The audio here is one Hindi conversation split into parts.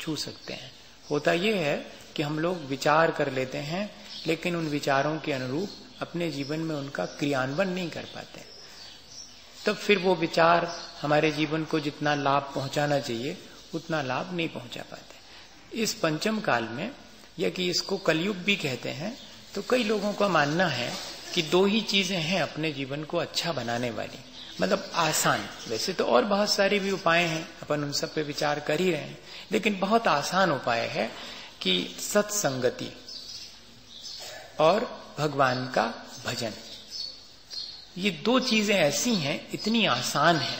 छू सकते हैं। होता यह है कि हम लोग विचार कर लेते हैं, लेकिन उन विचारों के अनुरूप अपने जीवन में उनका क्रियान्वयन नहीं कर पाते। तब फिर वो विचार हमारे जीवन को जितना लाभ पहुंचाना चाहिए उतना लाभ नहीं पहुंचा पाते। इस पंचम काल में, या कि इसको कलयुग भी कहते हैं, तो कई लोगों का मानना है कि दो ही चीजें हैं अपने जीवन को अच्छा बनाने वाली, मतलब आसान। वैसे तो और बहुत सारे भी उपाय हैं, अपन उन सब पे विचार कर ही रहे हैं, लेकिन बहुत आसान उपाय है कि सत्संगति और भगवान का भजन। ये दो चीजें ऐसी हैं, इतनी आसान है।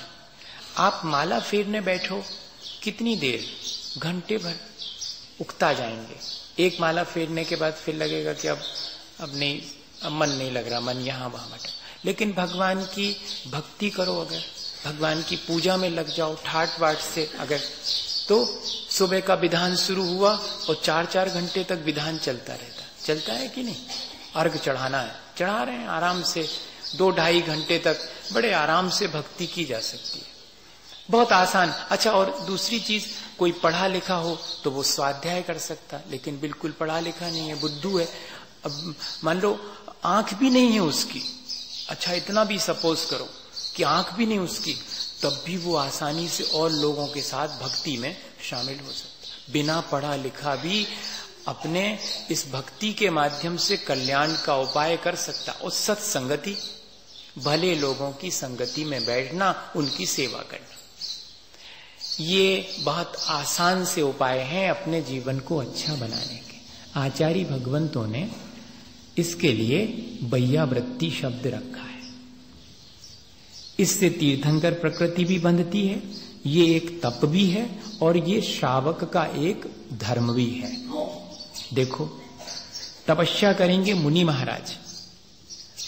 आप माला फेरने बैठो, कितनी देर, घंटे भर उगता जाएंगे। एक माला फेरने के बाद फिर लगेगा कि अब नहीं, अब मन नहीं लग रहा, मन यहां वहां भटक। लेकिन भगवान की भक्ति करो, अगर भगवान की पूजा में लग जाओ ठाट बाट से, अगर तो सुबह का विधान शुरू हुआ और 4-4 घंटे तक विधान चलता रहता। चलता है कि नहीं? अर्घ चढ़ाना है, चढ़ा रहे हैं आराम से, 2-2.5 घंटे तक बड़े आराम से भक्ति की जा सकती है, बहुत आसान। अच्छा, और दूसरी चीज, कोई पढ़ा लिखा हो तो वो स्वाध्याय कर सकता, लेकिन बिल्कुल पढ़ा लिखा नहीं है, बुद्धू है। अब मान लो आंख भी नहीं है उसकी, अच्छा इतना भी सपोज करो कि आंख भी नहीं उसकी, तब भी वो आसानी से और लोगों के साथ भक्ति में शामिल हो सकता। बिना पढ़ा लिखा भी अपने इस भक्ति के माध्यम से कल्याण का उपाय कर सकता। और सत्संगति, भले लोगों की संगति में बैठना, उनकी सेवा करना, ये बहुत आसान से उपाय हैं अपने जीवन को अच्छा बनाने के। आचार्य भगवंतों ने इसके लिए वैयावृत्ति शब्द रखा है। इससे तीर्थंकर प्रकृति भी बंधती है, ये एक तप भी है और ये श्रावक का एक धर्म भी है। देखो, तपस्या करेंगे मुनि महाराज,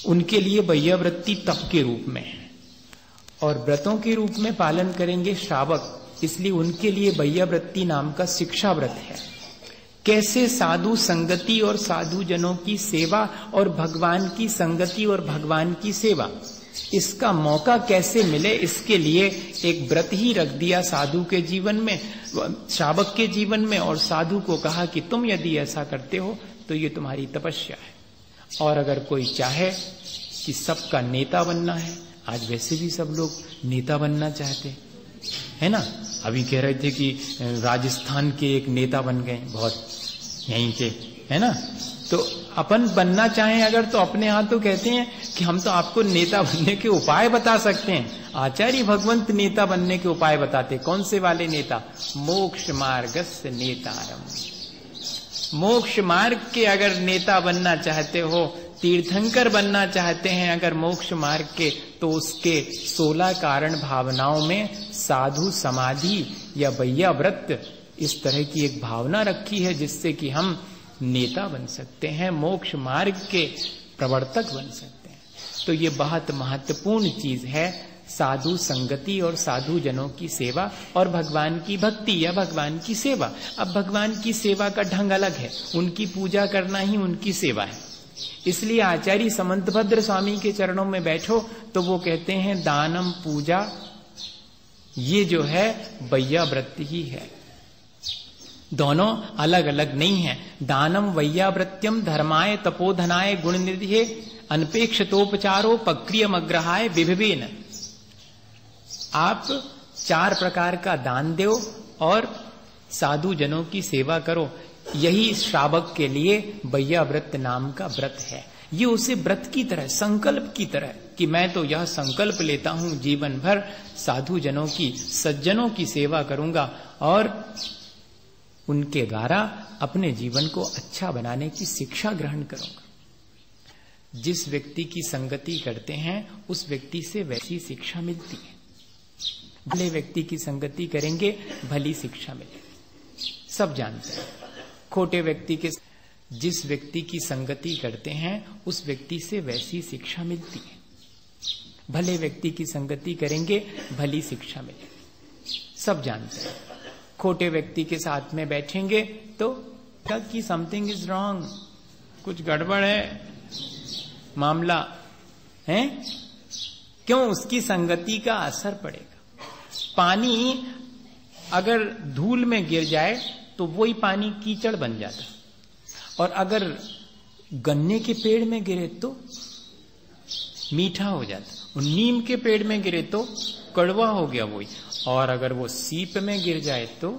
उनके लिए वैयावृत्ति तप के रूप में है, और व्रतों के रूप में पालन करेंगे श्रावक, इसलिए उनके लिए वैयावृत्ति नाम का शिक्षा व्रत है। कैसे साधु संगति और साधु जनों की सेवा और भगवान की संगति और भगवान की सेवा, इसका मौका कैसे मिले, इसके लिए एक व्रत ही रख दिया साधु के जीवन में, श्रावक के जीवन में, और साधु को कहा कि तुम यदि ऐसा करते हो तो ये तुम्हारी तपस्या है। और अगर कोई चाहे कि सबका नेता बनना है, आज वैसे भी सब लोग नेता बनना चाहते है ना। अभी कह रहे थे कि राजस्थान के एक नेता बन गए, बहुत यहीं के, है ना। तो अपन बनना चाहें अगर, तो अपने यहाँ तो कहते हैं कि हम तो आपको नेता बनने के उपाय बता सकते हैं। आचार्य भगवंत नेता बनने के उपाय बताते। कौन से वाले नेता? मोक्ष मार्गस्य नेतारम। मोक्ष मार्ग के अगर नेता बनना चाहते हो, तीर्थंकर बनना चाहते हैं अगर मोक्ष मार्ग के, तो उसके 16 कारण भावनाओं में साधु समाधि या वैयाव्रत, इस तरह की एक भावना रखी है जिससे कि हम नेता बन सकते हैं, मोक्ष मार्ग के प्रवर्तक बन सकते हैं। तो ये बहुत महत्वपूर्ण चीज है, साधु संगति और साधु जनों की सेवा और भगवान की भक्ति या भगवान की सेवा। अब भगवान की सेवा का ढंग अलग है, उनकी पूजा करना ही उनकी सेवा है। इसलिए आचार्य समंतभद्र स्वामी के चरणों में बैठो तो वो कहते हैं दानम पूजा, ये जो है वैयाव्रत ही है। दोनों अलग अलग नहीं है। दानम वैयाव्रत्यम धर्माय तपोधनाय गुण निधिये अनपेक्षतोपचारो पक्रियम अग्रहाय विभिवेन। आप 4 प्रकार का दान दो और साधु जनों की सेवा करो, यही श्रावक के लिए वैयाव्रत नाम का व्रत है। ये उसे व्रत की तरह, संकल्प की तरह, कि मैं तो यह संकल्प लेता हूं जीवन भर साधु जनों की, सज्जनों की सेवा करूंगा और उनके द्वारा अपने जीवन को अच्छा बनाने की शिक्षा ग्रहण करूंगा। जिस व्यक्ति की संगति करते हैं उस व्यक्ति से वैसी शिक्षा मिलती है। भले व्यक्ति की संगति करेंगे भली शिक्षा मिलेगी, सब जानते हैं। खोटे व्यक्ति के, जिस व्यक्ति की संगति करते हैं उस व्यक्ति से वैसी शिक्षा मिलती है। भले व्यक्ति की संगति करेंगे भली शिक्षा मिलेगी, सब जानते हैं। खोटे व्यक्ति के साथ में बैठेंगे तो कि समथिंग इज रॉन्ग, कुछ गड़बड़ है मामला है, क्यों? उसकी संगति का असर पड़ेगा। पानी अगर धूल में गिर जाए तो वही पानी कीचड़ बन जाता, और अगर गन्ने के पेड़ में गिरे तो मीठा हो जाता, और नीम के पेड़ में गिरे तो कड़वा हो गया वही, और अगर वो सीप में गिर जाए तो,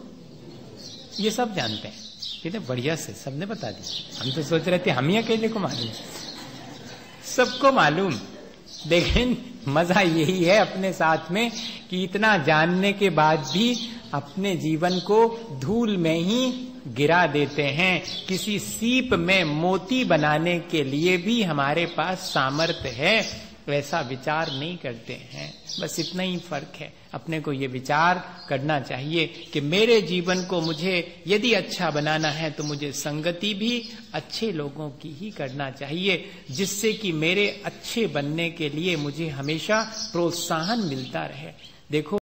ये सब जानते हैं। कितने बढ़िया से सबने बता दिया। हम तो सोच रहे थे हम ही अकेले को मालूम, सबको मालूम। लेकिन मजा यही है अपने साथ में कि इतना जानने के बाद भी अपने जीवन को धूल में ही गिरा देते हैं। किसी सीप में मोती बनाने के लिए भी हमारे पास सामर्थ्य है, वैसा विचार नहीं करते हैं। बस इतना ही फर्क है। अपने को ये विचार करना चाहिए कि मेरे जीवन को मुझे यदि अच्छा बनाना है तो मुझे संगति भी अच्छे लोगों की ही करना चाहिए, जिससे कि मेरे अच्छे बनने के लिए मुझे हमेशा प्रोत्साहन मिलता रहे। देखो